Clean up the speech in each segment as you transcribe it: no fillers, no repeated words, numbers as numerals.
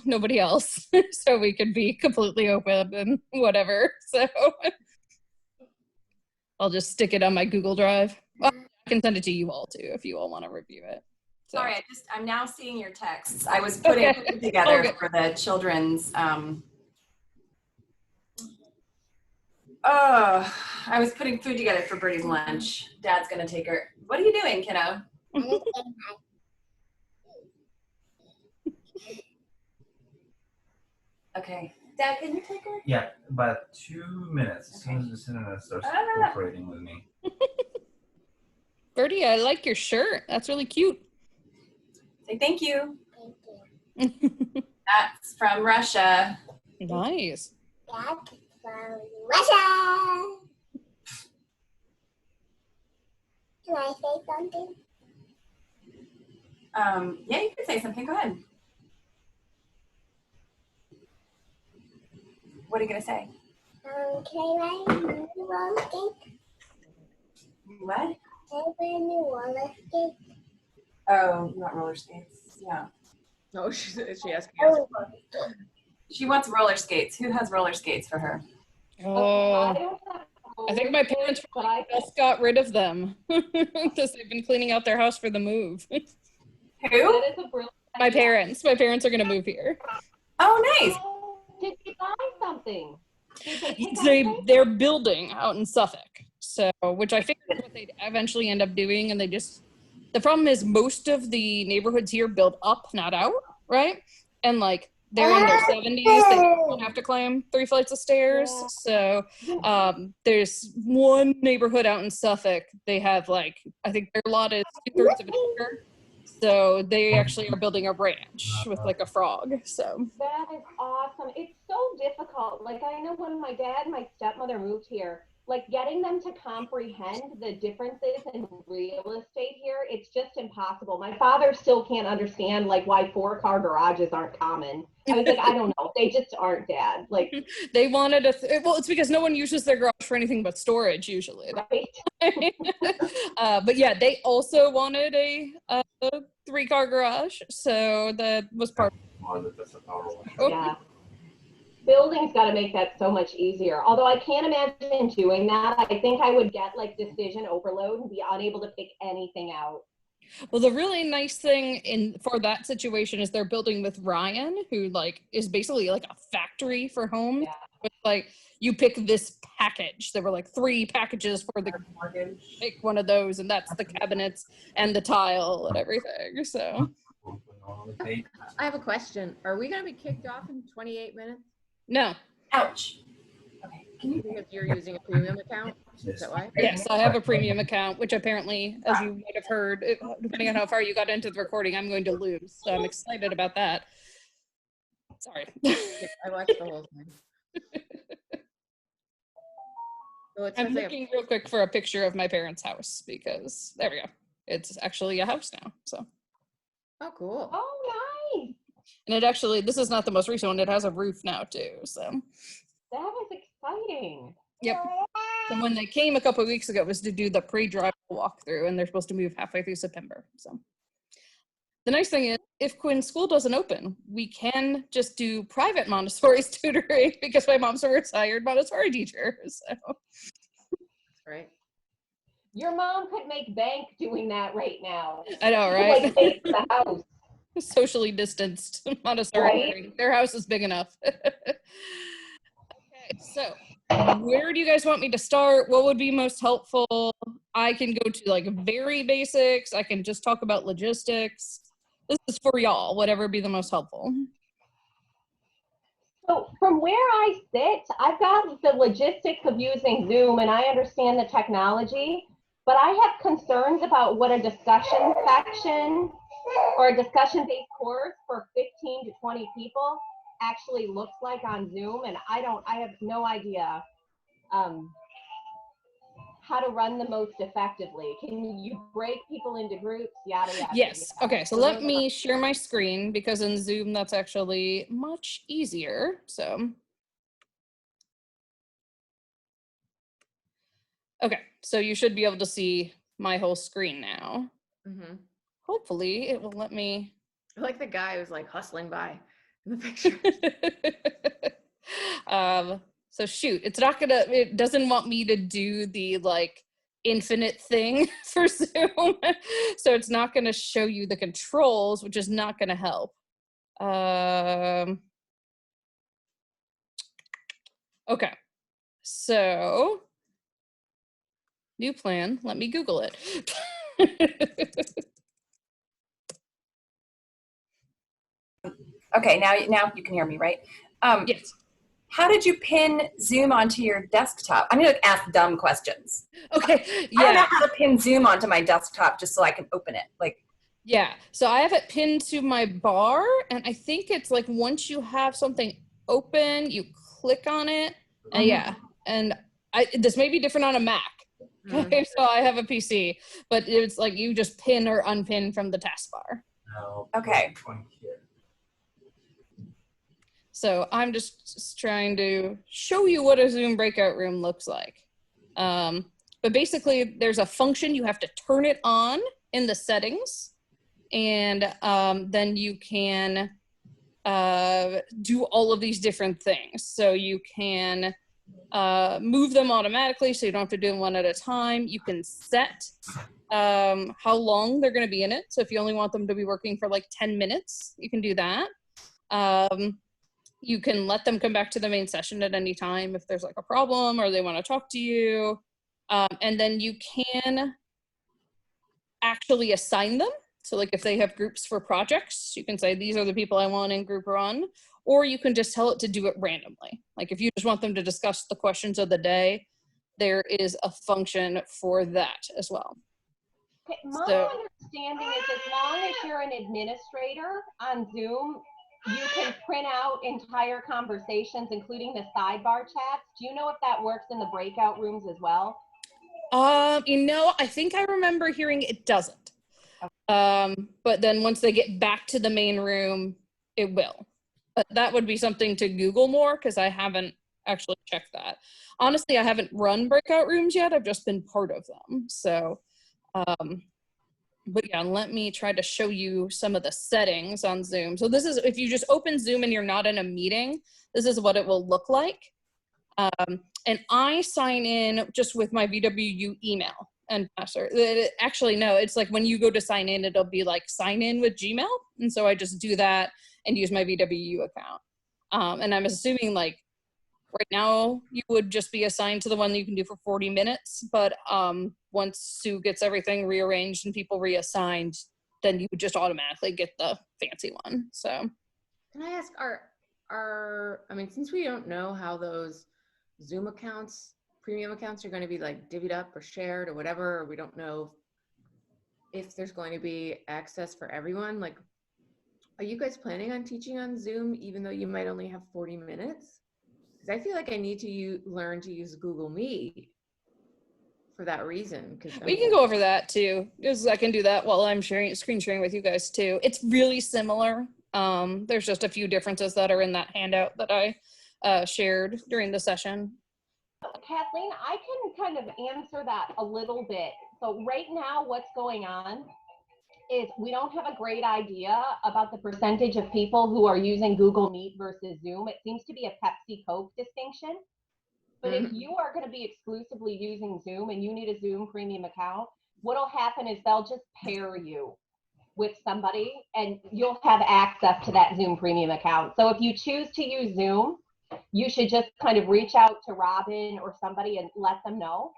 nobody else. So we could be completely open and whatever. So I'll just stick it on my Google Drive. Well, I can send it to you all too if you all want to review it. So. Sorry, I'm now seeing your texts. I was putting food together for the children's. I was putting food together for Birdie's lunch. Dad's gonna take her. What are you doing, kiddo? Okay. Dad, can you take her? Yeah, about 2 minutes. As soon as the cinema starts cooperating with me. Birdie, I like your shirt. That's really cute. Say thank you. Thank you. That's from Russia. Nice. That's from Russia. Can I say something? Yeah, you can say something. Go ahead. What are you gonna say? Can I wear new roller skates? What? Can I wear new roller skates? Oh, you want roller skates? Yeah. Oh, she asking us. She wants roller skates. Who has roller skates for her? Oh, I think my parents just got rid of them because they've been cleaning out their house for the move. Who? My parents. My parents are going to move here. Oh, nice. Did you buy something? They're building out in Suffolk. So, which I figured is what they'd eventually end up doing. And the problem is most of the neighborhoods here build up, not out, right? And like, they're in their 70s. They don't have to climb 3 flights of stairs. So there's one neighborhood out in Suffolk. They have like, I think their lot is 2/3 of an acre. So they actually are building a ranch with like a frog. So that is awesome. It's so difficult. Like I know when my dad and my stepmother moved here, like getting them to comprehend the differences in real estate here, it's just impossible. My father still can't understand like why 4-car garages aren't common. I was like, I don't know. They just aren't, Dad. Like they wanted well, it's because no one uses their garage for anything but storage usually. Right? But yeah, they also wanted a 3-car garage. So that was part of it. Yeah. Building's got to make that so much easier. Although I can't imagine doing that. I think I would get like decision overload and be unable to pick anything out. Well, the really nice thing for that situation is they're building with Ryan, who like is basically like a factory for homes. Yeah. With, like you pick this package. There were like 3 packages for the pick one of those, and that's the cabinets and the tile and everything. So I have a question. Are we going to be kicked off in 28 minutes? No. Ouch. Okay. Because you're using a premium account? Is that why? Yes, I have a premium account, which apparently, as you might have heard, depending on how far you got into the recording, I'm going to lose. So I'm excited about that. Sorry. I watched the whole thing. So I'm looking real quick for a picture of my parents' house because there we go. It's actually a house now. So. Oh, cool. Oh, nice. And it actually, this is not the most recent one. It has a roof now too. So. That is exciting. Yep. And when they came a couple of weeks ago, it was to do the pre-drive walkthrough, and they're supposed to move halfway through September. So. The nice thing is, if Quinn's school doesn't open, we can just do private Montessori tutoring because my mom's a retired Montessori teacher. So. Right. Your mom could make bank doing that right now. I know, right? Like bake the house. Socially distanced Montessori. Right? Their house is big enough. Okay, so where do you guys want me to start? What would be most helpful? I can go to like very basics. I can just talk about logistics. This is for y'all, whatever be the most helpful. So from where I sit, I've got the logistics of using Zoom and I understand the technology, but I have concerns about what a discussion section or a discussion-based course for 15 to 20 people actually looks like on Zoom, and I have no idea how to run the most effectively. Can you break people into groups? Yada, yada. Yes. Yada. Okay, so let me share my screen because in Zoom that's actually much easier. So, okay, so you should be able to see my whole screen now. Mm-hmm. Hopefully it will let me. I like the guy who's like hustling by. in the picture. So shoot, it doesn't want me to do the like infinite thing for Zoom. So it's not gonna show you the controls, which is not gonna help. Okay, so new plan, let me Google it. Okay, now you can hear me, right? Yes. How did you pin Zoom onto your desktop? I'm gonna ask dumb questions. Okay, I don't know yeah. how to pin Zoom onto my desktop just so I can open it. Like, Yeah, so I have it pinned to my bar, and I think it's like once you have something open, you click on it. Yeah, and this may be different on a Mac. Okay, so I have a PC, but it's like you just pin or unpin from the taskbar. No. Okay. So I'm just trying to show you what a Zoom breakout room looks like. But basically, there's a function, you have to turn it on in the settings, and then you can do all of these different things. So you can move them automatically, so you don't have to do them one at a time. You can set how long they're going to be in it. So if you only want them to be working for like 10 minutes, you can do that. You can let them come back to the main session at any time if there's like a problem or they want to talk to you. And then you can actually assign them. So like if they have groups for projects, you can say, these are the people I want in group run, or you can just tell it to do it randomly. Like if you just want them to discuss the questions of the day, there is a function for that as well. Okay, my understanding is as long as you're an administrator on Zoom, you can print out entire conversations, including the sidebar chats. Do you know if that works in the breakout rooms as well? You know, I think I remember hearing it doesn't. But then once they get back to the main room, it will. But that would be something to Google more, because I haven't actually checked that. Honestly, I haven't run breakout rooms yet. I've just been part of them. So, but yeah, let me try to show you some of the settings on Zoom. So this is, if you just open Zoom and you're not in a meeting, this is what it will look like. And I sign in just with my VWU email and password. Actually, no, it's like when you go to sign in, it'll be like sign in with Gmail. And so I just do that and use my VWU account. And I'm assuming like right now you would just be assigned to the one that you can do for 40 minutes. But once Sue gets everything rearranged and people reassigned, then you would just automatically get the fancy one. So can I ask, I mean, since we don't know how those Zoom accounts, premium accounts are going to be like divvied up or shared or whatever, or we don't know if there's going to be access for everyone, like, are you guys planning on teaching on Zoom even though you might only have 40 minutes? Because I feel like I need to learn to use Google Meet for that reason. We can go over that too, because I can do that while I'm screen sharing with you guys too. It's really similar. There's just a few differences that are in that handout that I shared during the session. Kathleen, I can kind of answer that a little bit. So right now what's going on is we don't have a great idea about the percentage of people who are using Google Meet versus Zoom. It seems to be a Pepsi Coke distinction. But if you are going to be exclusively using Zoom and you need a Zoom premium account, what'll happen is they'll just pair you with somebody and you'll have access to that Zoom premium account. So if you choose to use Zoom, you should just kind of reach out to Robin or somebody and let them know.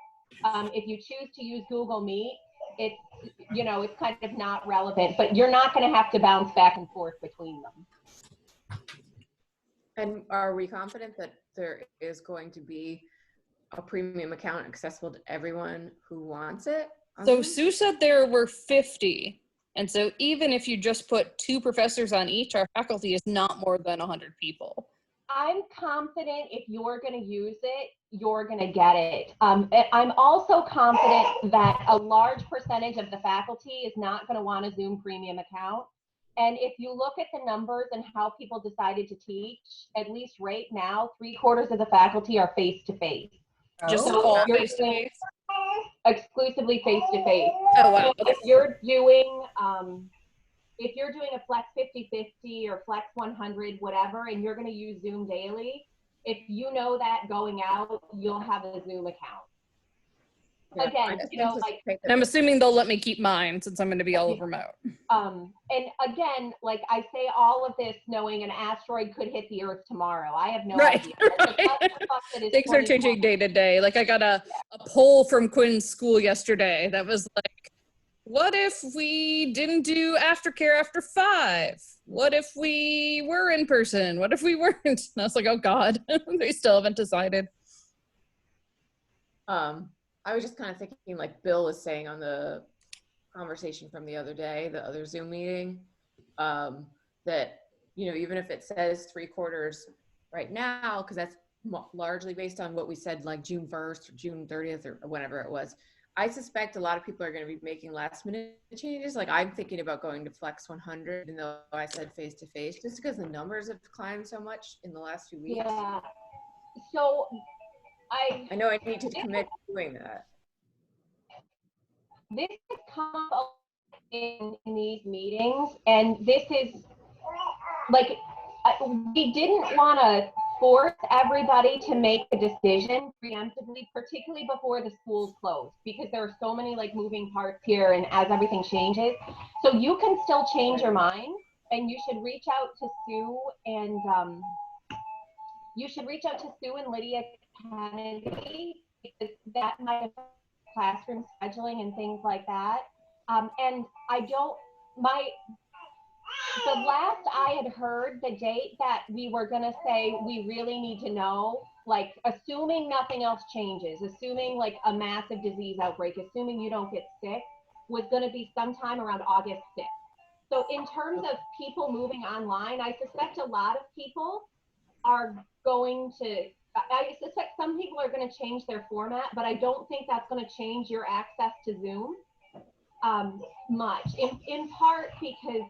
If you choose to use Google Meet, it's, you know, it's kind of not relevant, but you're not going to have to bounce back and forth between them. And are we confident that there is going to be a premium account accessible to everyone who wants it? So Sue said there were 50. And so even if you just put 2 professors on each, our faculty is not more than 100 people. I'm confident if you're going to use it, you're going to get it. I'm also confident that a large percentage of the faculty is not going to want a Zoom premium account. And if you look at the numbers and how people decided to teach, at least right now, 3/4 of the faculty are face-to-face. Just So all you're face-to-face? Exclusively face-to-face. Oh, wow. So if you're doing if you're doing a Flex 50/50 or Flex 100, whatever, and you're going to use Zoom daily, if you know that going out, you'll have a Zoom account. Yeah, Again, I you know, anticipate like, that I'm assuming they'll let me keep mine since I'm going to be all remote. and again, like I say all of this knowing an asteroid could hit the Earth tomorrow. I have no Right, idea. Like, right. that's the stuff that is Things are changing 2020. day to day. Like I got a poll from Quinn's school yesterday that was like, what if we didn't do aftercare after 5? What if we were in person? What if we weren't? And I was like, oh God, they still haven't decided. I was just kind of thinking, like Bill was saying on the conversation from the other day, the other Zoom meeting, that, you know, even if it says 3/4 right now, because that's largely based on what we said, like June 1st or June 30th or whenever it was, I suspect a lot of people are going to be making last minute changes. Like I'm thinking about going to Flex 100, even though I said face-to-face, just because the numbers have climbed so much in the last few weeks. Yeah. So I know I need to commit to doing that. this has come up in these meetings, and this is like, we didn't want to force everybody to make a decision preemptively, particularly before the schools close, because there are so many like moving parts here and as everything changes. So you can still change your mind, and you should reach out to Sue and Lydia Kennedy, because that might affect classroom scheduling and things like that. And the last I had heard, the date that we were going to say we really need to know, like assuming nothing else changes, assuming like a massive disease outbreak, assuming you don't get sick, was going to be sometime around August 6th. So in terms of people moving online, I suspect a lot of people are going to, I suspect some people are going to change their format, but I don't think that's going to change your access to Zoom much, in part because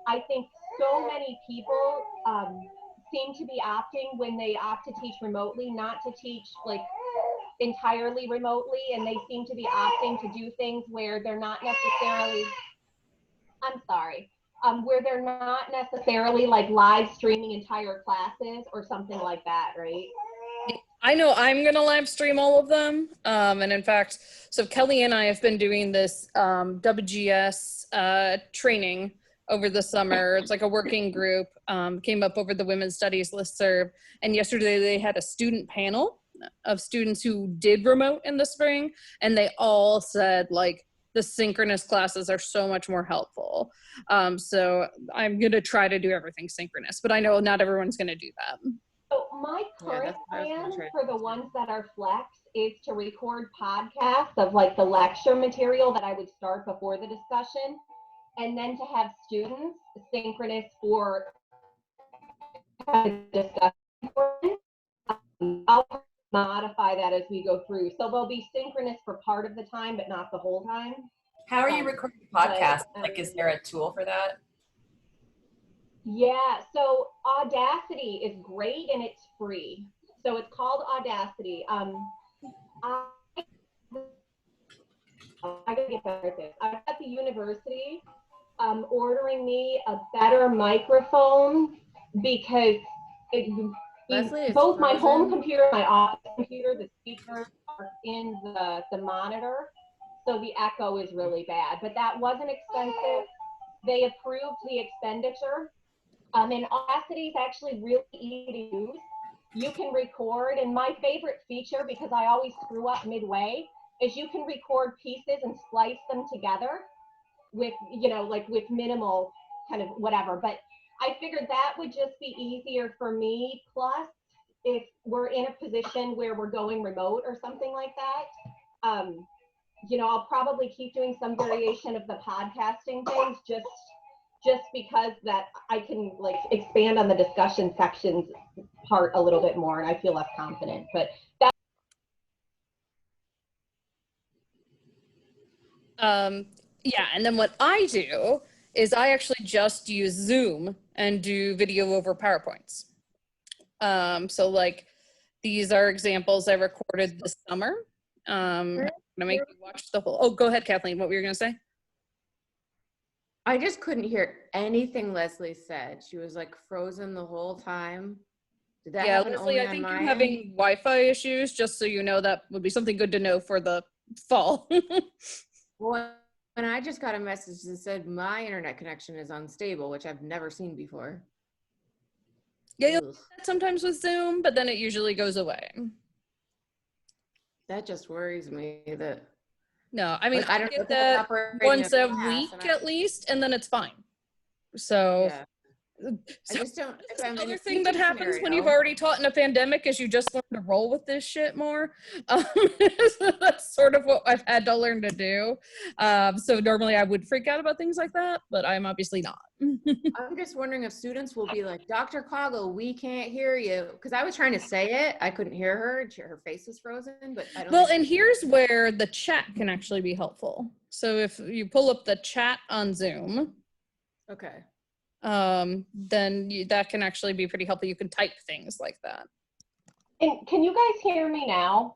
I think so many people seem to be opting, when they opt to teach remotely, not to teach like entirely remotely, and they seem to be opting to do things where they're not necessarily, where they're not necessarily like live streaming entire classes or something like that, right? I know I'm going to live stream all of them. And in fact, so Kelly and I have been doing this WGS training over the summer. It's like a working group, came up over the Women's Studies listserv. And yesterday they had a student panel of students who did remote in the spring. And they all said like, the synchronous classes are so much more helpful. So I'm going to try to do everything synchronous, but I know not everyone's going to do that. So my current plan for the ones that are Flex is to record podcasts of like the lecture material that I would start before the discussion, and then to have students synchronous for discussion. I'll modify that as we go through. So they'll be synchronous for part of the time, but not the whole time. How are you recording podcasts? Like, is there a tool for that? Yeah, so Audacity is great and it's free. So it's called Audacity. I gotta get better at this. I'm at the university ordering me a better microphone because both my home computer and my office computer, the speakers are in the monitor. So the echo is really bad, but that wasn't expensive. They approved the expenditure. And Audacity is actually really easy to use. You can record, and my favorite feature, because I always screw up midway, is you can record pieces and splice them together with, you know, like with minimal kind of whatever. But I figured that would just be easier for me. Plus, if we're in a position where we're going remote or something like that, you know, I'll probably keep doing some variation of the podcasting things just because that I can like expand on the discussion sections part a little bit more, and I feel less confident. But that. Yeah, and then what I do is I actually just use Zoom and do video over PowerPoints. So like these are examples I recorded this summer. I'm gonna make you watch the whole. Oh, go ahead, Kathleen. What were you gonna say? I just couldn't hear anything Leslie said. She was like frozen the whole time. Did that Yeah, happen Leslie, only I on think my you're end? having Wi-Fi issues, just so you know. That would be something good to know for the fall. Well, and I just got a message that said my internet connection is unstable, which I've never seen before. Yeah, you'll Ugh. see that sometimes with Zoom, but then it usually goes away. That just worries me that, No, I mean, like, I I don't know get if it's that operating once a class, week and at least, and then it's fine. So, yeah, I so just don't, if I'm in another a thing that teaching happens when you've scenario, already taught in a pandemic is you just learn to roll with this shit more. That's sort of what I've had to learn to do. So normally I would freak out about things like that, but I'm obviously not. I'm just wondering if students will be like, Dr. Coggle, we can't hear you. Because I was trying to say it. I couldn't hear her. Her face was frozen, but I don't Well, think and here's where the chat can actually be helpful. So if you pull up the chat on Zoom, okay. then that can actually be pretty helpful. You can type things like that. And can you guys hear me now?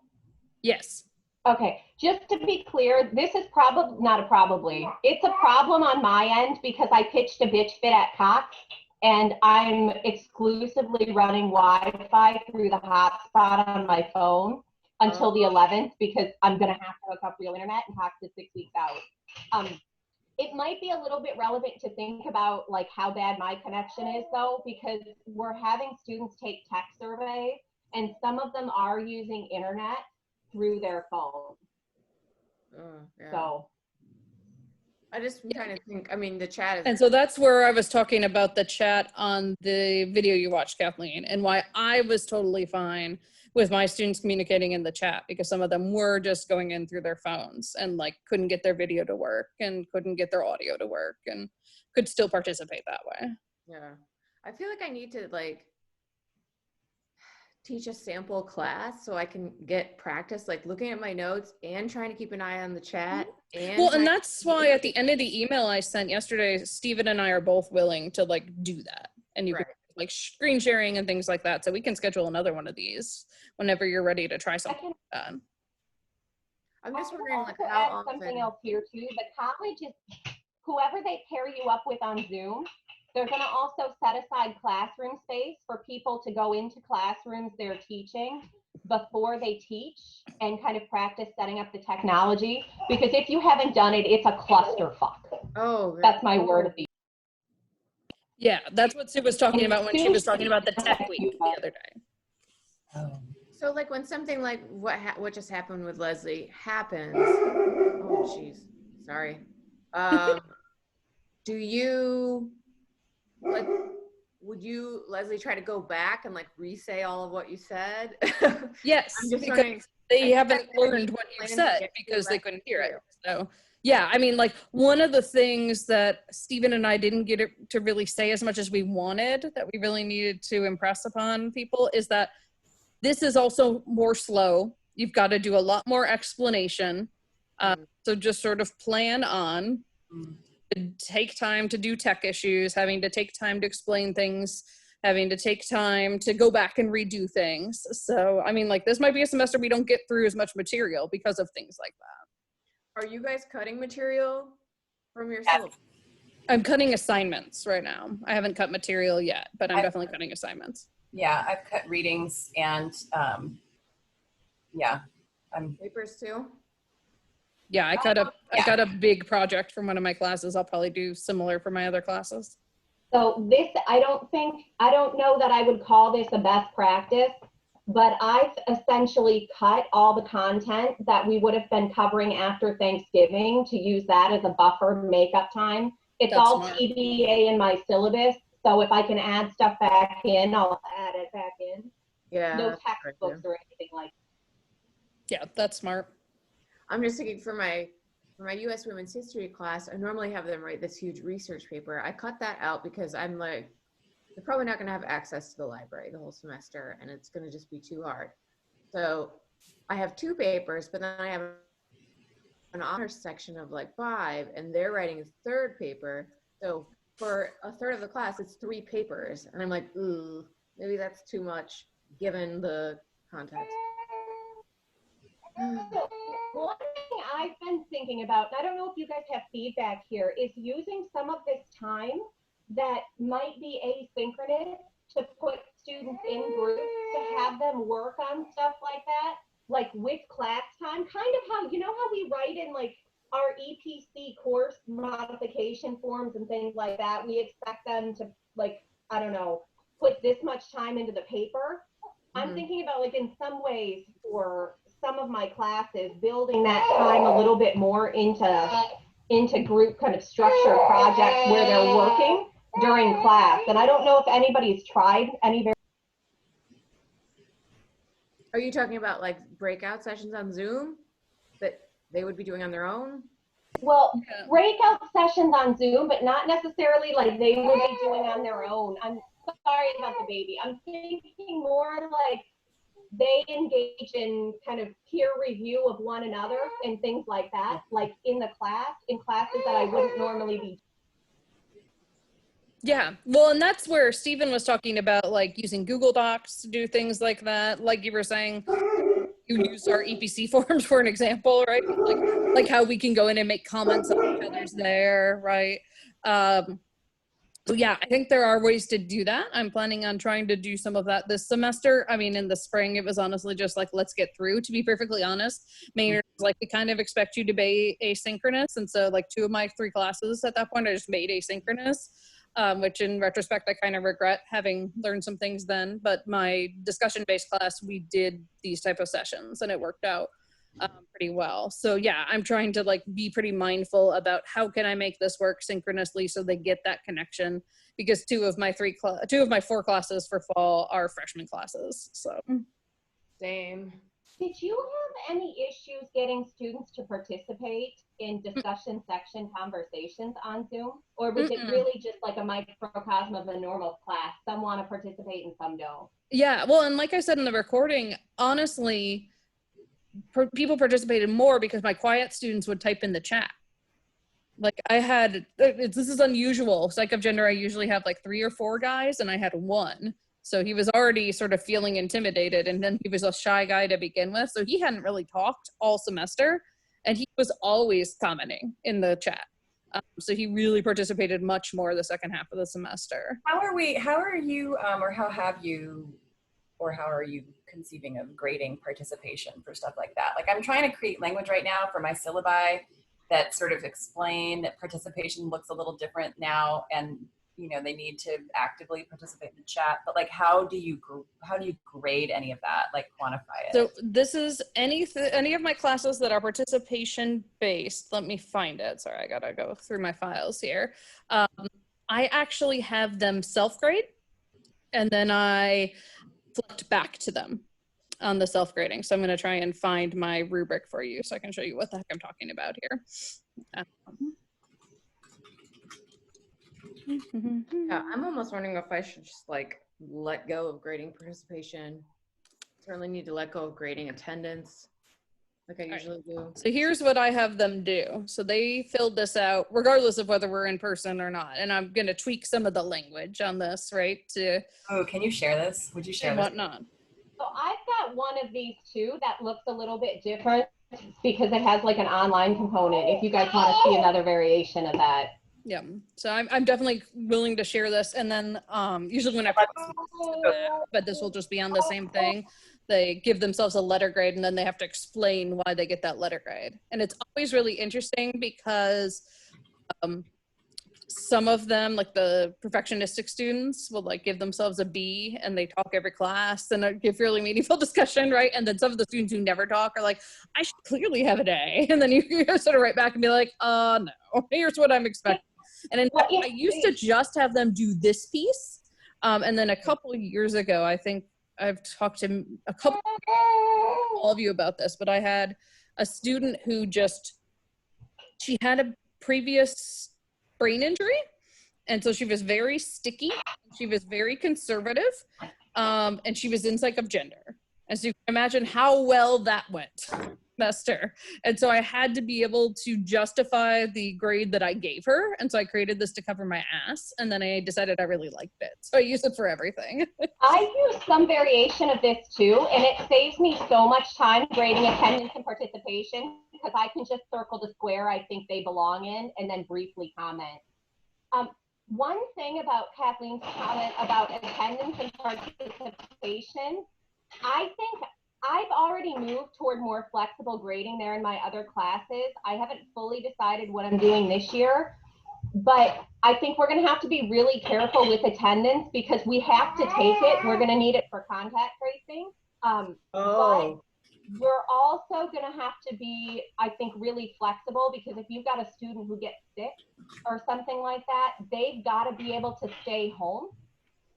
Yes. Okay, just to be clear, this is probably not a probably. It's a problem on my end because I pitched a bitch fit at Cox and I'm exclusively running Wi-Fi through the hotspot on my phone until the 11th because I'm going to have to hook up real internet and Cox is 6 weeks out. It might be a little bit relevant to think about like how bad my connection is though, because we're having students take tech surveys and some of them are using internet through their phone. Yeah. So I just kind of think, I mean, the chat is. And so that's where I was talking about the chat on the video you watched, Kathleen, and why I was totally fine with my students communicating in the chat, because some of them were just going in through their phones and like couldn't get their video to work and couldn't get their audio to work and could still participate that way. Yeah. I feel like I need to like teach a sample class so I can get practice, like looking at my notes and trying to keep an eye on the chat. And Well, and that's why at the end of the email I sent yesterday, Stephen and I are both willing to like do that. And you Right. could like screen sharing and things like that. So we can schedule another one of these whenever you're ready to try something like that. I'm just I will wondering like also how add often. something else here too. The college is, whoever they pair you up with on Zoom, they're going to also set aside classroom space for people to go into classrooms they're teaching before they teach and kind of practice setting up the technology. Because if you haven't done it, it's a clusterfuck. Oh, That's my word of the Yeah, that's what Sue was talking about when she was talking about the tech week the other day. so like when something like what just happened with Leslie happens, oh jeez, sorry. Do you like, would you, Leslie, try to go back and like re-say all of what you said? Yes, I'm just because wondering, they I haven't think I learned need what you plans to said get because they back couldn't hear it. through. So yeah, I mean, like one of the things that Stephen and I didn't get to really say as much as we wanted, that we really needed to impress upon people, is that this is also more slow. You've got to do a lot more explanation. So just sort of plan on, take time to do tech issues, having to take time to explain things, having to take time to go back and redo things. So, I mean, like this might be a semester we don't get through as much material because of things like that. Are you guys cutting material from your syllabus? I'm cutting assignments right now. I haven't cut material yet, but I'm definitely cutting assignments. Yeah, I've cut readings and yeah, Papers too? Yeah, I got a big project from one of my classes. I'll probably do similar for my other classes. So this, I don't know that I would call this a best practice, but I've essentially cut all the content that we would have been covering after Thanksgiving to use that as a buffer makeup time. It's That's all smart. TBA in my syllabus. So if I can add stuff back in, I'll add it back in. Yeah. No that's textbooks good. or anything like that. Yeah, that's smart. I'm just thinking for my US Women's History class, I normally have them write this huge research paper. I cut that out because I'm like, they're probably not going to have access to the library the whole semester, and it's going to just be too hard. So I have 2 papers, but then I have an honors section of like 5, and they're writing a 3rd paper. So for a third of the class, it's 3 papers, and I'm like, ooh, maybe that's too much given the context. One thing I've been thinking about, and I don't know if you guys have feedback here, is using some of this time that might be asynchronous to put students in groups to have them work on stuff like that, like with class time, kind of how, you know how we write in like our EPC course modification forms and things like that, we expect them to, like, I don't know, put this much time into the paper. I'm thinking about, like, in some ways for some of my classes, building that time a little bit more into group kind of structured projects where they're working during class. And I don't know if anybody's tried any. Are you talking about like breakout sessions on Zoom that they would be doing on their own? Well, breakout sessions on Zoom, but not necessarily like they would be doing on their own. I'm sorry about the baby. I'm thinking more like they engage in kind of peer review of one another and things like that, like in classes that I wouldn't normally be. Yeah, well, and that's where Stephen was talking about, like, using Google Docs to do things like that. Like you were saying, you use our EPC forms for an example, right? Like how we can go in and make comments on each other's there, right? So yeah, I think there are ways to do that. I'm planning on trying to do some of that this semester. I mean, in the spring, it was honestly just like, let's get through, to be perfectly honest. Maynard was like, we kind of expect you to be asynchronous. And so like 2 of my 3 classes at that point, I just made asynchronous. Which in retrospect, I kind of regret having learned some things then, but my discussion-based class, we did these type of sessions and it worked out pretty well. So yeah, I'm trying to like be pretty mindful about how can I make this work synchronously so they get that connection, because 2 of my 4 classes for fall are freshman classes, so. Same. Did you have any issues getting students to participate in discussion section conversations on Zoom? Or was it really just like a microcosm of a normal class? Some want to participate and some don't. Yeah, well, and like I said in the recording, honestly, people participated more because my quiet students would type in the chat. Like I had, this is unusual. Psych of Gender, I usually have like 3 or 4 guys and I had 1. So he was already sort of feeling intimidated, and then he was a shy guy to begin with. So he hadn't really talked all semester, and he was always commenting in the chat. So he really participated much more the second half of the semester. How are you conceiving of grading participation for stuff like that? Like I'm trying to create language right now for my syllabi that sort of explain that participation looks a little different now, and you know, they need to actively participate in the chat, but like, how do you grade any of that, like quantify it? So this is any of my classes that are participation based. Let me find it. Sorry, I gotta go through my files here. I actually have them self-grade, and then I flipped back to them on the self-grading. So I'm gonna try and find my rubric for you so I can show you what the heck I'm talking about here. Yeah, I'm almost wondering if I should just like let go of grading participation. Certainly need to let go of grading attendance like I usually do. So here's what I have them do. So they filled this out regardless of whether we're in person or not. And I'm going to tweak some of the language on this, right? Oh, can you share this? Would you share and this? whatnot. So I've got one of these too that looks a little bit different because it has like an online component. If you guys want to see another variation of that. Yeah, so I'm definitely willing to share this, and then usually when I but this will just be on the same thing. They give themselves a letter grade, and then they have to explain why they get that letter grade. And it's always really interesting because some of them, like the perfectionistic students, will like give themselves a B, and they talk every class and give really meaningful discussion, right? And then some of the students who never talk are like, I should clearly have an A, and then you sort of write back and be like, no, here's what I'm expecting. And in fact, I used to just have them do this piece. And then a couple of years ago, I think I've talked to all of you about this, but I had a student who she had a previous brain injury. And so she was very sticky. She was very conservative. And she was in Psych of Gender. And so you can imagine how well that went semester. And so I had to be able to justify the grade that I gave her. And so I created this to cover my ass. And then I decided I really liked it. So I use it for everything. I use some variation of this too, and it saves me so much time grading attendance and participation because I can just circle the square I think they belong in and then briefly comment. One thing about Kathleen's comment about attendance and participation, I think I've already moved toward more flexible grading there in my other classes. I haven't fully decided what I'm doing this year, but I think we're going to have to be really careful with attendance because we have to take it. We're going to need it for contact tracing. But we're also going to have to be, I think, really flexible because if you've got a student who gets sick or something like that, they've got to be able to stay home.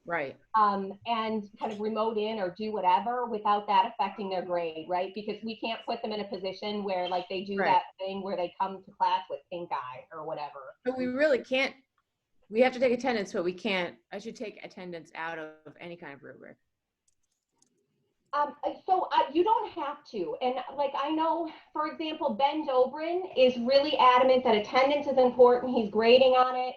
Right. And kind of remote in or do whatever without that affecting their grade, right? Because we can't put them in a position where like they do that thing where they come to class with pink eye or whatever. But we really can't, we have to take attendance, but we can't, I should take attendance out of any kind of rubric. You don't have to. And like, I know, for example, Ben Dobrin is really adamant that attendance is important. He's grading on it.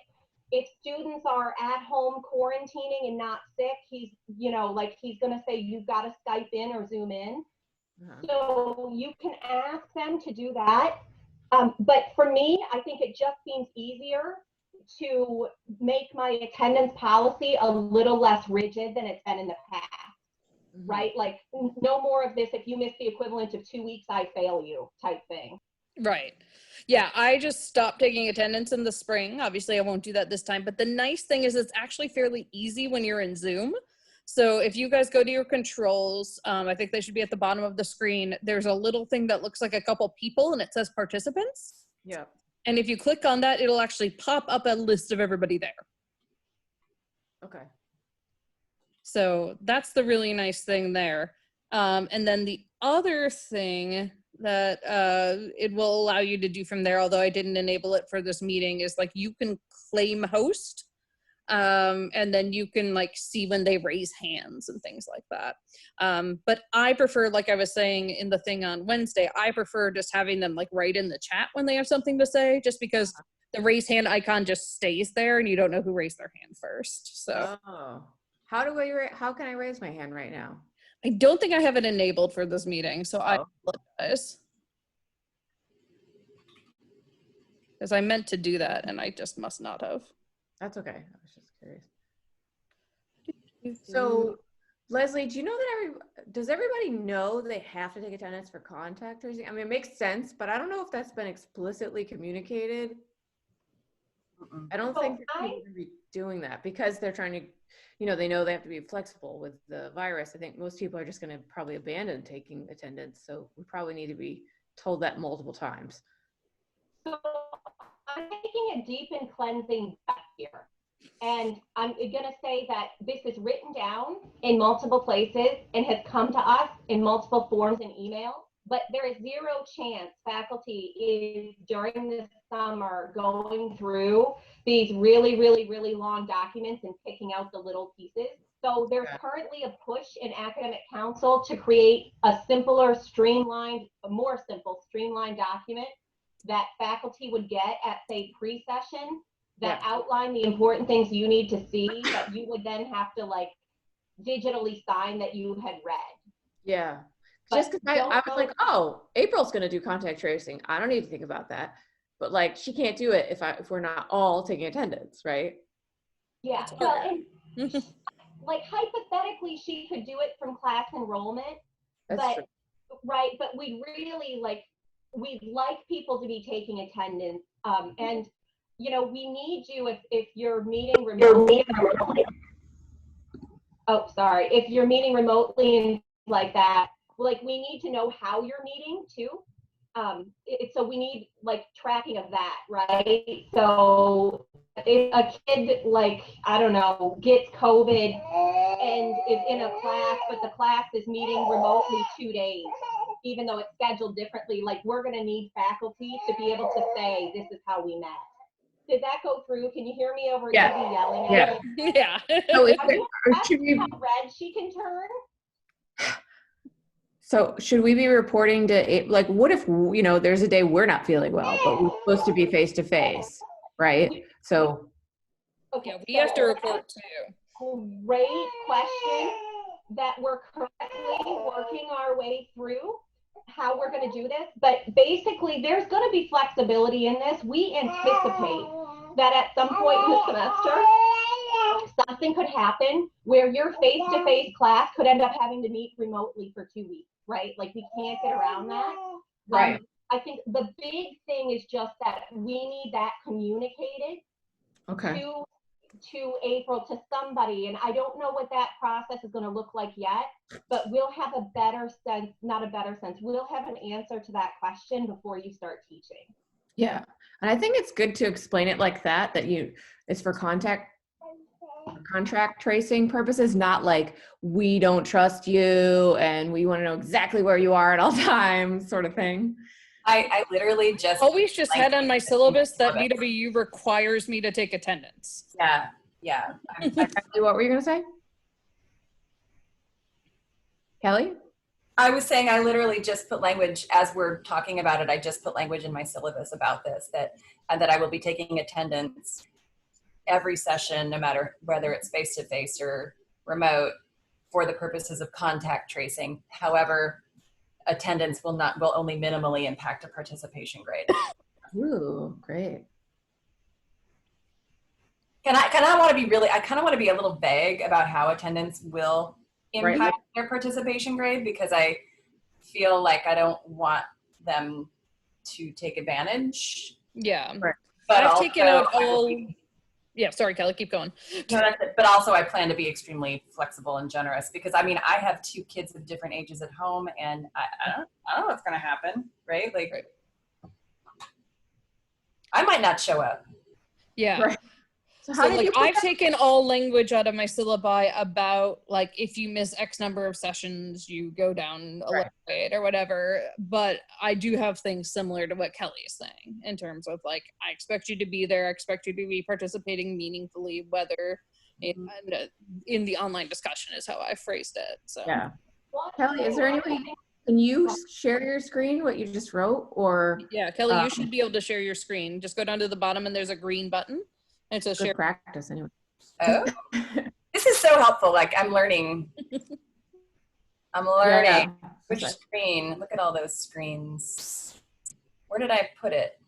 If students are at home quarantining and not sick, he's, you know, like he's going to say, you've got to Skype in or Zoom in. So you can ask them to do that. But for me, I think it just seems easier to make my attendance policy a little less rigid than it's been in the past. Right? Like no more of this, if you miss the equivalent of 2 weeks, I fail you type thing. Right. Yeah, I just stopped taking attendance in the spring. Obviously, I won't do that this time. But the nice thing is it's actually fairly easy when you're in Zoom. So if you guys go to your controls, I think they should be at the bottom of the screen. There's a little thing that looks like a couple people and it says participants. Yeah. And if you click on that, it'll actually pop up a list of everybody there. Okay. So that's the really nice thing there. And then the other thing that it will allow you to do from there, although I didn't enable it for this meeting, is like you can claim host. And then you can like see when they raise hands and things like that. But I prefer, like I was saying in the thing on Wednesday, I prefer just having them like write in the chat when they have something to say, just because the raise hand icon just stays there and you don't know who raised their hand first. So how can I raise my hand right now? I don't think I have it enabled for this meeting, so I apologize. Because I meant to do that and I just must not have. That's okay. I was just curious. So, Leslie, do you know that does everybody know they have to take attendance for contact tracing? I mean, it makes sense, but I don't know if that's been explicitly communicated. I don't think that people are going to be doing that because they're trying to, you know, they know they have to be flexible with the virus. I think most people are just going to probably abandon taking attendance. So we probably need to be told that multiple times. So I'm taking a deep and cleansing breath here. And I'm going to say that this is written down in multiple places and has come to us in multiple forms and emails. But there is zero chance faculty is during this summer going through these really, really, really long documents and picking out the little pieces. So there's currently a push in academic council to create a simpler, streamlined, a more simple, streamlined document that faculty would get at, say, pre-session that outline the important things you need to see that you would then have to like digitally sign that you had read. Yeah. Just because I was like, oh, April's going to do contact tracing. I don't need to think about that. But like, she can't do it if we're not all taking attendance, right? Yeah. Well, and like hypothetically, she could do it from class enrollment. That's true. Right. But we'd like people to be taking attendance. And, you know, we need you if you're meeting remotely. Oh, sorry. If you're meeting remotely and like that, like we need to know how you're meeting too. So we need like tracking of that, right? So if a kid, like, I don't know, gets COVID and is in a class, but the class is meeting remotely 2 days, even though it's scheduled differently, like we're gonna need faculty to be able to say, this is how we met. Did that go through? Can you hear me over Evie yelling at me? Yeah. So Should we how red she can turn? So should we be reporting to, like, what if, you know, there's a day we're not feeling well, but we're supposed to be face to face, right? So. Okay, we have to report too. Great question that we're currently working our way through. how we're going to do this, but basically there's going to be flexibility in this. We anticipate that at some point in the semester, something could happen where your face-to-face class could end up having to meet remotely for 2 weeks, right? Like we can't get around that. Right. I think the big thing is just that we need that communicated to April, to somebody, and I don't know what that process is going to look like yet, but we'll have a better sense, not a better sense, we'll have an answer to that question before you start teaching. Yeah, and I think it's good to explain it like that, it's for contract tracing purposes, not like we don't trust you and we want to know exactly where you are at all times sort of thing. I literally just always just had on my syllabus that BWU requires me to take attendance. Yeah. What were you going to say? Kelly? I was saying I literally just put language, as we're talking about it, I just put language in my syllabus about this, that I will be taking attendance every session, no matter whether it's face-to-face or remote, for the purposes of contact tracing. However, attendance will only minimally impact a participation grade. Ooh, great. I kind of want to be a little vague about how attendance will impact their participation grade, because I feel like I don't want them to take advantage. Yeah. Right. But I've taken out all. Yeah, sorry, Kelly, keep going. No, that's it. But also I plan to be extremely flexible and generous, because I mean, I have 2 kids of different ages at home, and I don't know what's going to happen, right? Like, I might not show up. Yeah. Right. So I've taken all language out of my syllabi about, like, if you miss X number of sessions, you go down a little bit or whatever. But I do have things similar to what Kelly is saying in terms of, like, I expect you to be there. I expect you to be participating meaningfully, whether in the online discussion is how I phrased it. So yeah. Kelly, is there any way, can you share your screen, what you just wrote? Or yeah, Kelly, you should be able to share your screen. Just go down to the bottom and there's a green button. It's a share practice anyway. Oh, this is so helpful. Like, I'm learning. Yeah. Which screen? Look at all those screens. Where did I put it?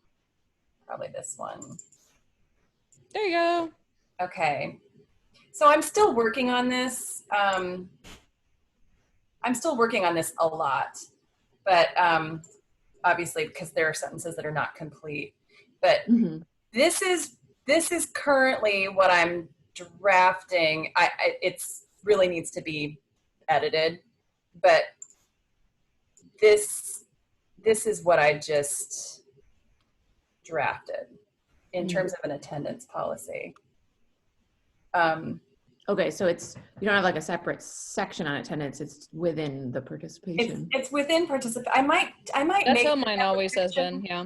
Probably this one. There you go. Okay. So I'm still working on this. I'm still working on this a lot, but obviously because there are sentences that are not complete. But this is currently what I'm drafting. It's really needs to be edited, but this is what I just drafted in terms of an attendance policy. Okay, so you don't have like a separate section on attendance. It's within the participation. It's within participation. I might. That's how mine always has been. Yeah.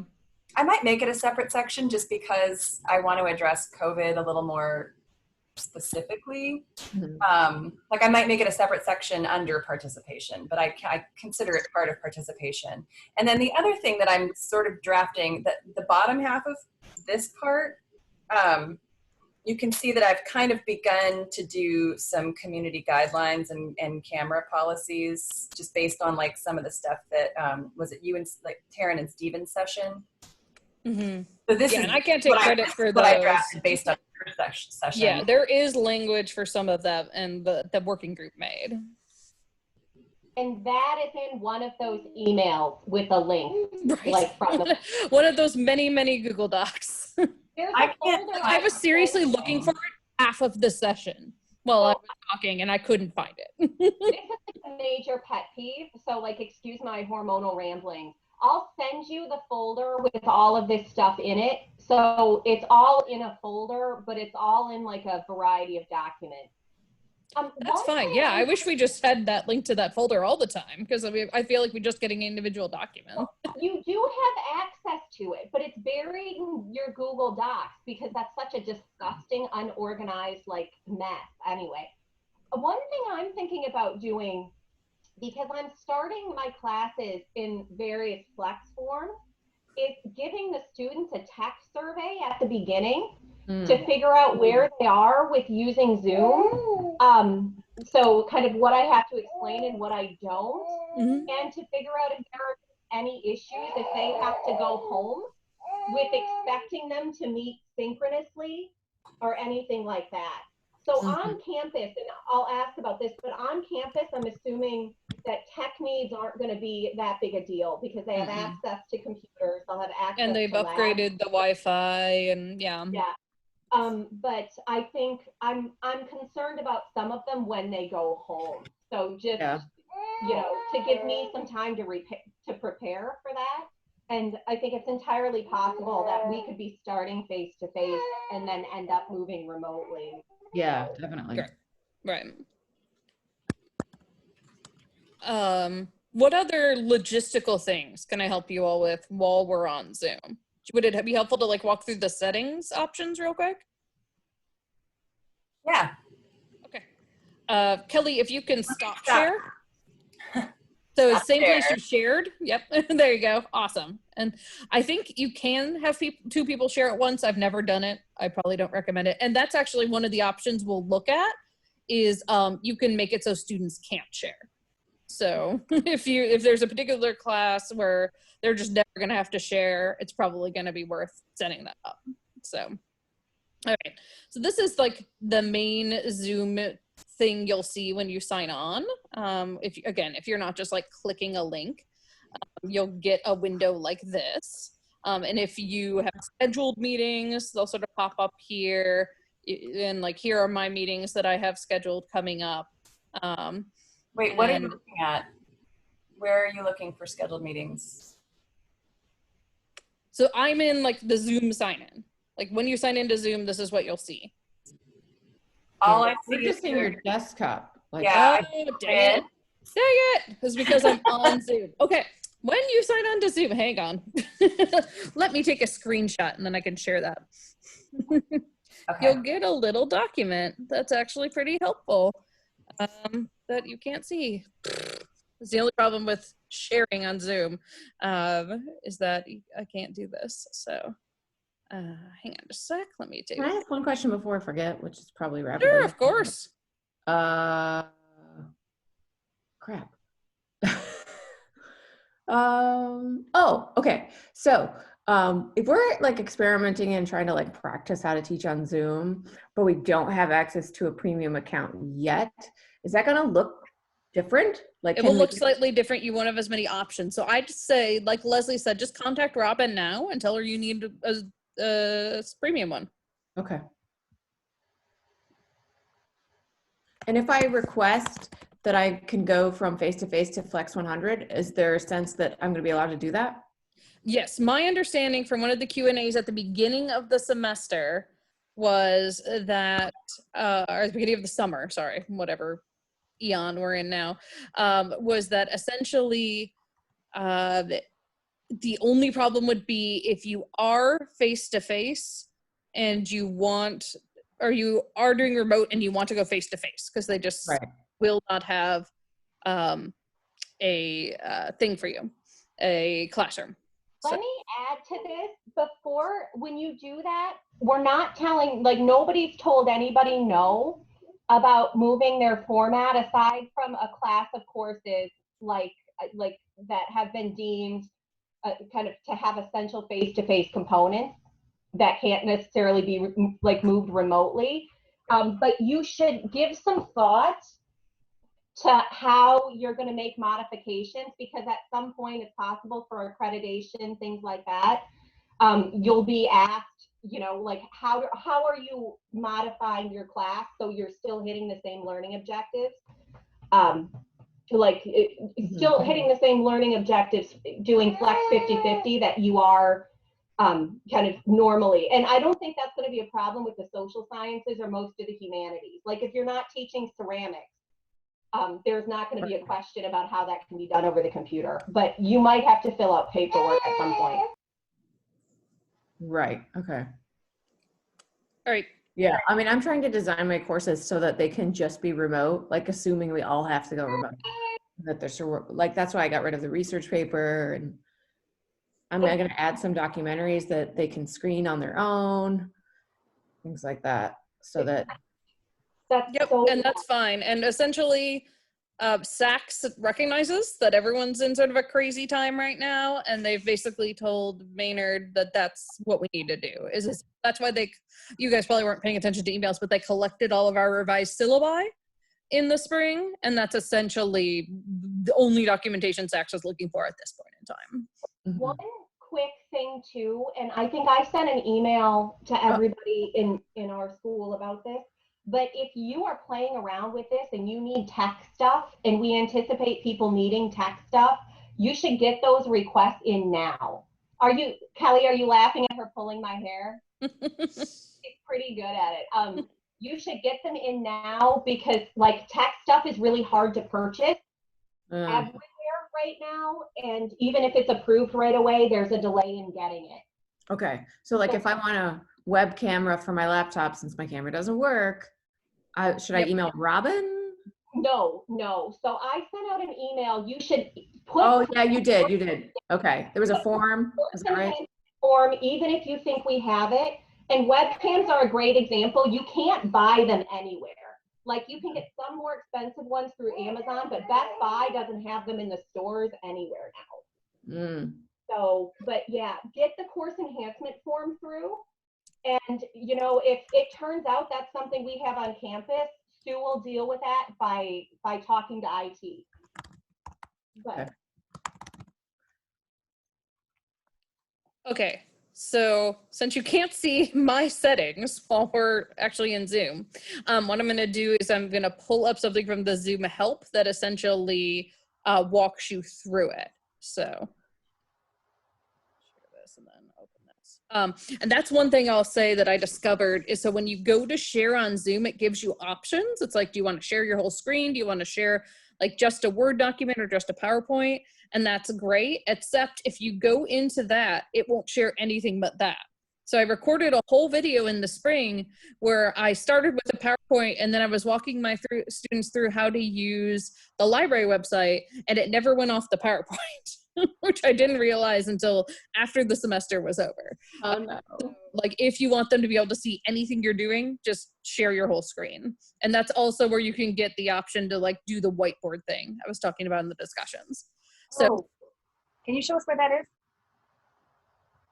I might make it a separate section just because I want to address COVID a little more specifically. Like, I might make it a separate section under participation, but I consider it part of participation. And then the other thing that I'm sort of drafting, that the bottom half of this part, you can see that I've kind of begun to do some community guidelines and camera policies, just based on like some of the stuff that was it you and like Taryn and Steven's session. So this is, and I can't take credit for those. What I drafted based on your session. Yeah, there is language for some of that, and the working group made. And that is in one of those emails with a link, like from one of those many Google Docs. I was seriously looking for it half of the session while I was talking, and I couldn't find it. This is a major pet peeve, so like, excuse my hormonal rambling. I'll send you the folder with all of this stuff in it. So it's all in a folder, but it's all in like a variety of documents. That's fine. Yeah, I wish we just had that link to that folder all the time, because I feel like we're just getting individual documents. You do have access to it, but it's buried in your Google Docs because that's such a disgusting, unorganized like mess. Anyway, one thing I'm thinking about doing, because I'm starting my classes in various flex forms, is giving the students a tech survey at the beginning to figure out where they are with using Zoom. so kind of what I have to explain and what I don't, Mhm. and to figure out if there are any issues if they have to go home with expecting them to meet synchronously or anything like that. So on campus, and I'll ask about this, but on campus, I'm assuming that tech needs aren't going to be that big a deal because they have access to computers, they'll have access And they've to labs. upgraded the Wi-Fi, and yeah. But I think I'm concerned about some of them when they go home. So just you know, to give me some time to prepare for that. And I think it's entirely possible that we could be starting face to face and then end up moving remotely. Yeah, definitely. Right. What other logistical things can I help you all with while we're on Zoom? Would it be helpful to like walk through the settings options real quick? Yeah. Okay. Kelly, if you can stop share. So it's the same place you shared. Yep. There you go. Awesome. And I think you can have two people share at once. I've never done it. I probably don't recommend it. And that's actually one of the options we'll look at is you can make it so students can't share. So if there's a particular class where they're just never going to have to share, it's probably going to be worth setting that up. So, all right. So this is like the main Zoom thing you'll see when you sign on. If you're not just like clicking a link, you'll get a window like this. And if you have scheduled meetings, they'll sort of pop up here. And like, here are my meetings that I have scheduled coming up. Wait, what are you looking at? Where are you looking for scheduled meetings? So I'm in like the Zoom sign in. Like when you sign into Zoom, this is what you'll see. All I see We're just in your desktop. Like, yeah. Oh, dang it. It's because I'm on Zoom. Okay. When you sign on to Zoom, hang on. Let me take a screenshot and then I can share that. Okay. You'll get a little document that's actually pretty helpful that you can't see. It's the only problem with sharing on Zoom is that I can't do this. So hang on just a sec. Let me take. Can I ask one question before I forget, which is probably rapidly? Sure, of course. Crap. Oh, okay. So if we're like experimenting and trying to like practice how to teach on Zoom, but we don't have access to a premium account yet, is that going to look different? Like it will look slightly different. You won't have as many options. So I just say, like Leslie said, just contact Robin now and tell her you need a premium one. Okay. And if I request that I can go from face-to-face to Flex 100, is there a sense that I'm going to be allowed to do that? Yes. My understanding from one of the Q&As at the beginning of the semester was that, or at the beginning of the summer, sorry, whatever eon we're in now, was that essentially the only problem would be if you are face-to-face and you want, or you are doing remote and you want to go face-to-face, because they just will not have a thing for you, a classroom. Let me add to this. Before, when you do that, we're not telling, like nobody's told anybody no about moving their format aside from a class of courses like that have been deemed kind of to have essential face-to-face components that can't necessarily be like moved remotely. But you should give some thought to how you're going to make modifications, because at some point it's possible for accreditation, things like that. You'll be asked, you know, like how are you modifying your class so you're still hitting the same learning objectives? Still hitting the same learning objectives, doing Flex 50/50 that you are kind of normally. And I don't think that's going to be a problem with the social sciences or most of the humanities. Like if you're not teaching ceramics, there's not going to be a question about how that can be done over the computer, but you might have to fill out paperwork at some point. Right. Okay. All right. Yeah. I mean, I'm trying to design my courses so that they can just be remote, like assuming we all have to go remote. That there's like, that's why I got rid of the research paper, and I'm going to add some documentaries that they can screen on their own, things like that, so that That's Yep, so. and that's fine. And essentially, SACS recognizes that everyone's in sort of a crazy time right now, and they've basically told Maynard that that's what we need to do. That's why you guys probably weren't paying attention to emails, but they collected all of our revised syllabi in the spring, and that's essentially the only documentation SACS is looking for at this point in time. One quick thing too, and I think I sent an email to everybody in our school about this, but if you are playing around with this and you need tech stuff, and we anticipate people needing tech stuff, you should get those requests in now. Kelly, are you laughing at her pulling my hair? She's pretty good at it. You should get them in now, because like tech stuff is really hard to purchase everywhere right now, and even if it's approved right away, there's a delay in getting it. Okay, so like if I want a web camera for my laptop, since my camera doesn't work, should I email Robin? No. So I sent out an email. You should put. Oh yeah, you did. Okay, there was a form. Is that right? Form, even if you think we have it. And webcams are a great example. You can't buy them anywhere. Like you can get some more expensive ones through Amazon, but Best Buy doesn't have them in the stores anywhere now. So, but yeah, get the course enhancement form through. And, you know, if it turns out that's something we have on campus, Sue will deal with that by talking to IT. But. Okay, so since you can't see my settings while we're actually in Zoom, what I'm going to do is I'm going to pull up something from the Zoom help that essentially walks you through it. So share this and then open this. And that's one thing I'll say that I discovered is, so when you go to share on Zoom, it gives you options. It's like, do you want to share your whole screen? Do you want to share like just a Word document or just a PowerPoint? And that's great, except if you go into that, it won't share anything but that. So I recorded a whole video in the spring where I started with a PowerPoint, and then I was walking my students through how to use the library website, and it never went off the PowerPoint, which I didn't realize until after the semester was over. Oh no. So, like if you want them to be able to see anything you're doing, just share your whole screen. And that's also where you can get the option to like do the whiteboard thing I was talking about in the discussions. So, can you show us where that is?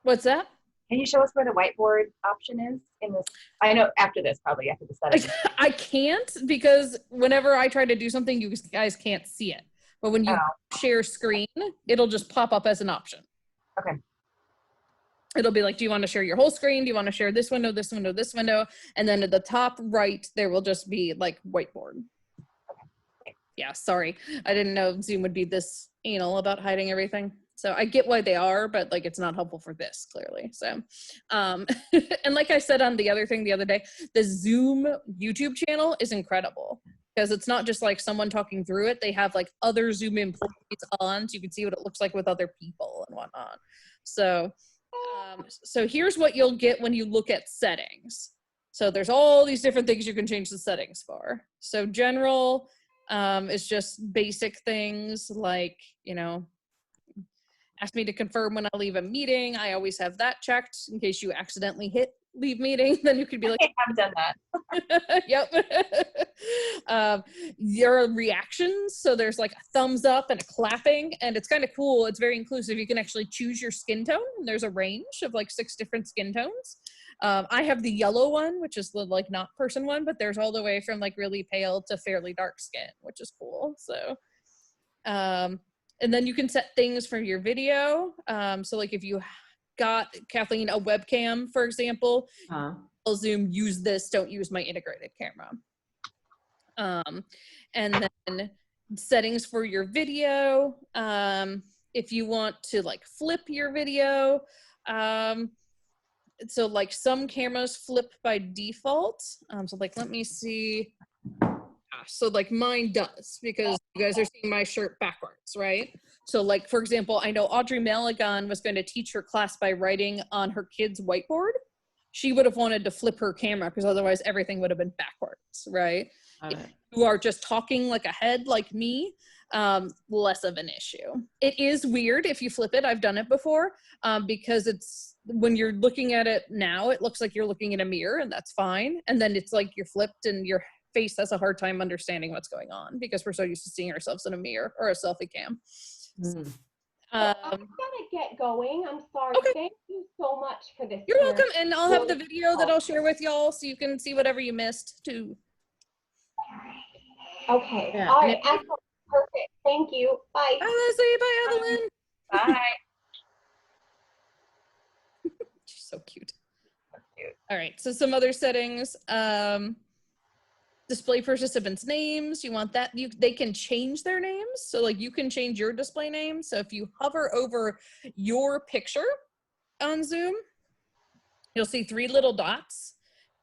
what's that? Can you show us where the whiteboard option is in this? I know after this, probably after the settings. I can't, because whenever I try to do something, you guys can't see it. But when you share screen, it'll just pop up as an option. Okay. It'll be like, do you want to share your whole screen? Do you want to share this window, this window, this window? And then at the top right, there will just be like whiteboard. Yeah, sorry. I didn't know Zoom would be this anal about hiding everything. So I get why they are, but like it's not helpful for this, clearly. So, and like I said on the other thing the other day, the Zoom YouTube channel is incredible because it's not just like someone talking through it. They have like other Zoom employees on, so you can see what it looks like with other people and whatnot. So, so here's what you'll get when you look at settings. So there's all these different things you can change the settings for. So general is just basic things like, you know, ask me to confirm when I leave a meeting. I always have that checked in case you accidentally hit leave meeting. Then you could be like, I've done that. Yep. Your reactions. So there's like a thumbs up and a clapping, and it's kind of cool. It's very inclusive. You can actually choose your skin tone. And there's a range of like 6 different skin tones. I have the yellow one, which is the like not person one, but there's all the way from like really pale to fairly dark skin, which is cool. So, and then you can set things for your video. So like if you got, Kathleen, a webcam, for example, Zoom, use this, don't use my integrated camera. And then settings for your video. If you want to like flip your video, so like some cameras flip by default. So like, let me see. So like mine does, because you guys are seeing my shirt backwards, right? So like, for example, I know Audrey Malagon was going to teach her class by writing on her kid's whiteboard. She would have wanted to flip her camera because otherwise everything would have been backwards, right? If you are just talking like a head like me, less of an issue. It is weird if you flip it. I've done it before because it's, when you're looking at it now, it looks like you're looking in a mirror, and that's fine. And then it's like you're flipped and your face has a hard time understanding what's going on because we're so used to seeing ourselves in a mirror or a selfie cam. Mm. I'm gonna get going. I'm sorry. Okay. Thank you so much for this. You're welcome, Karen. and I'll have the video that I'll share with y'all so you can see whatever you missed too. Okay. Yeah, All and right. Excellent. Perfect. Thank you. Bye. Bye, Leslie. Bye, Evelyn. Bye. She's so cute. Cute. All right, so some other settings. Display participants' names. You want that? They can change their names. So like you can change your display name. So if you hover over your picture on Zoom, you'll see 3 little dots.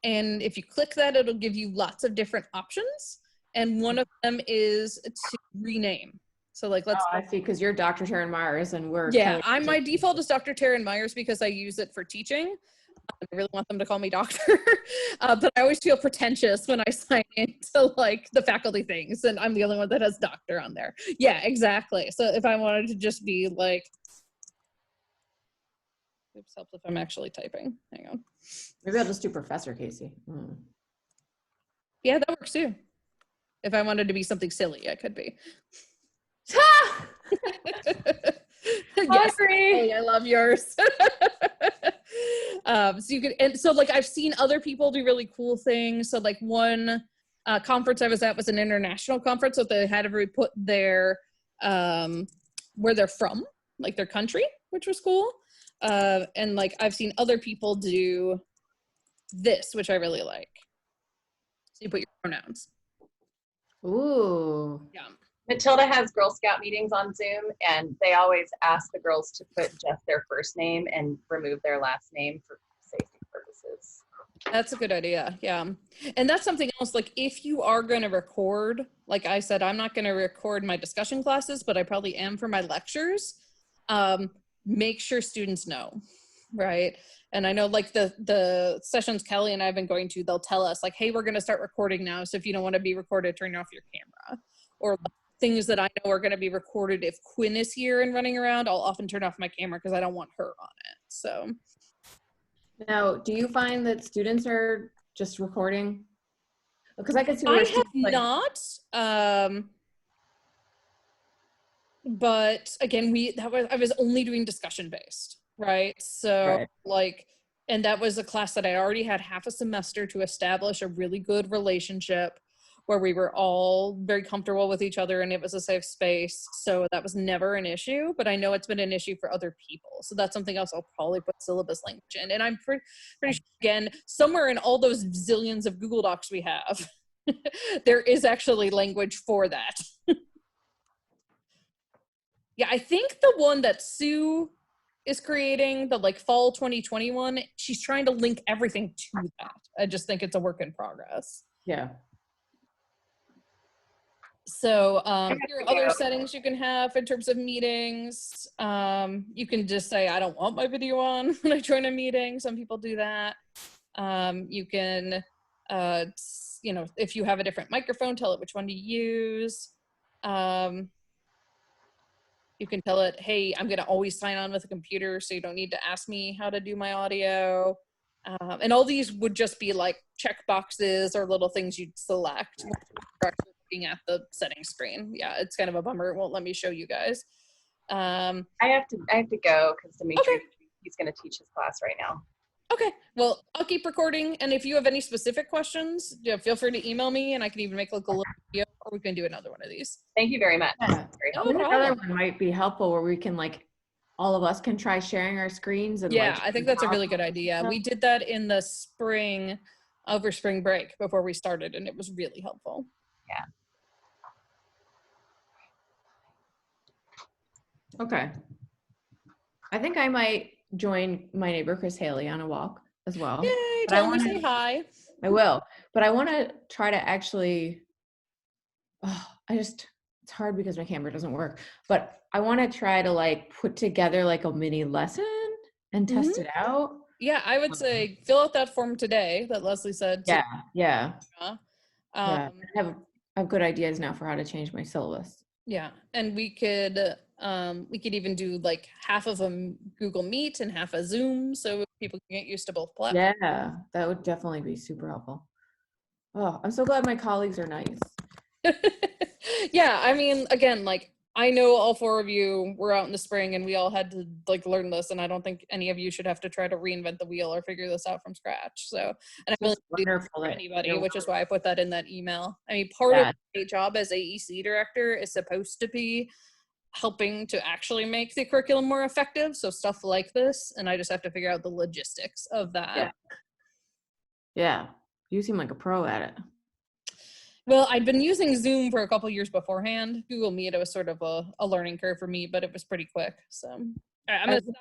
And if you click that, it'll give you lots of different options. And one of them is to rename. So like, let's. Oh, I see, because you're Dr. Taryn Myers and we're. Yeah, Kelly. my default is Dr. Taryn Myers because I use it for teaching. I really want them to call me doctor, but I always feel pretentious when I sign into like the faculty things, and I'm the only one that has doctor on there. Yeah, exactly. So if I wanted to just be like, oops, helps if I'm actually typing. Hang on. Maybe I'll just do Professor Casey. Mm. Yeah, that works too. If I wanted to be something silly, I could be. Yes, hey, I love yours. So you could, and so like I've seen other people do really cool things. So like one conference I was at was an international conference, so they had everybody put their where they're from, like their country, which was cool. And like I've seen other people do this, which I really like. So you put your pronouns. Ooh. Yeah. Matilda has Girl Scout meetings on Zoom, and they always ask the girls to put just their first name and remove their last name for safety purposes. That's a good idea. Yeah. And that's something else. Like if you are going to record, like I said, I'm not going to record my discussion classes, but I probably am for my lectures. Make sure students know, right? And I know like the sessions Kelly and I've been going to, they'll tell us like, hey, we're going to start recording now. So if you don't want to be recorded, turn off your camera. Or things that I know are going to be recorded. If Quinn is here and running around, I'll often turn off my camera because I don't want her on it. So Now, do you find that students are just recording? Because I could see I where have students, like, not. But again, I was only doing discussion based, right? So Right. like, and that was a class that I already had half a semester to establish a really good relationship where we were all very comfortable with each other and it was a safe space. So that was never an issue, but I know it's been an issue for other people. So that's something else I'll probably put syllabus language in. And I'm pretty sure, again, somewhere in all those zillions of Google Docs we have, there is actually language for that. Yeah, I think the one that Sue is creating, the like fall 2021, she's trying to link everything to that. I just think it's a work in progress. Yeah. So here are other settings you can have in terms of meetings. You can just say, I don't want my video on when I join a meeting. Some people do that. You can, you know, if you have a different microphone, tell it which one to use. You can tell it, hey, I'm going to always sign on with a computer, so you don't need to ask me how to do my audio. And all these would just be like check boxes or little things you'd select when you're actually looking at the settings screen. Yeah, it's kind of a bummer. It won't let me show you guys. I have to go because Dimitri, he's going to teach his class right now. Okay, well, I'll keep recording. And if you have any specific questions, feel free to email me and I can even make like a little video or we can do another one of these. Thank you very much. Yeah. Very No helpful. problem. Another one might be helpful where we can like, all of us can try sharing our screens. And Yeah, like, I think that's a really good idea. We did that in the spring, over spring break before we started, and it was really helpful. Yeah. Okay. I think I might join my neighbor Chris Haley on a walk as well. Yay, But tell me say hi. I will, but I want to try to actually, it's hard because my camera doesn't work, but I want to try to like put together like a mini lesson and test it out. Yeah, I would say fill out that form today that Leslie said. Yeah. I Um, have good ideas now for how to change my syllabus. Yeah, and we could even do like half of a Google Meet and half a Zoom, so people can get used to both platforms. Yeah, that would definitely be super helpful. Oh, I'm so glad my colleagues are nice. Yeah, I mean, again, like I know all four of you were out in the spring and we all had to like learn this, and I don't think any of you should have to try to reinvent the wheel or figure this out from scratch. So, and I'm willing It's to do that wonderful for that anybody, they're which is why I put that in that email. I mean, part of Yeah. my job as AEC director is supposed to be helping to actually make the curriculum more effective. So stuff like this, and I just have to figure out the logistics of that. Yeah. Yeah. You seem like a pro at it. Well, I'd been using Zoom for a couple years beforehand. Google Meet, it was sort of a learning curve for me, but it was pretty quick. So all right, I'm gonna stop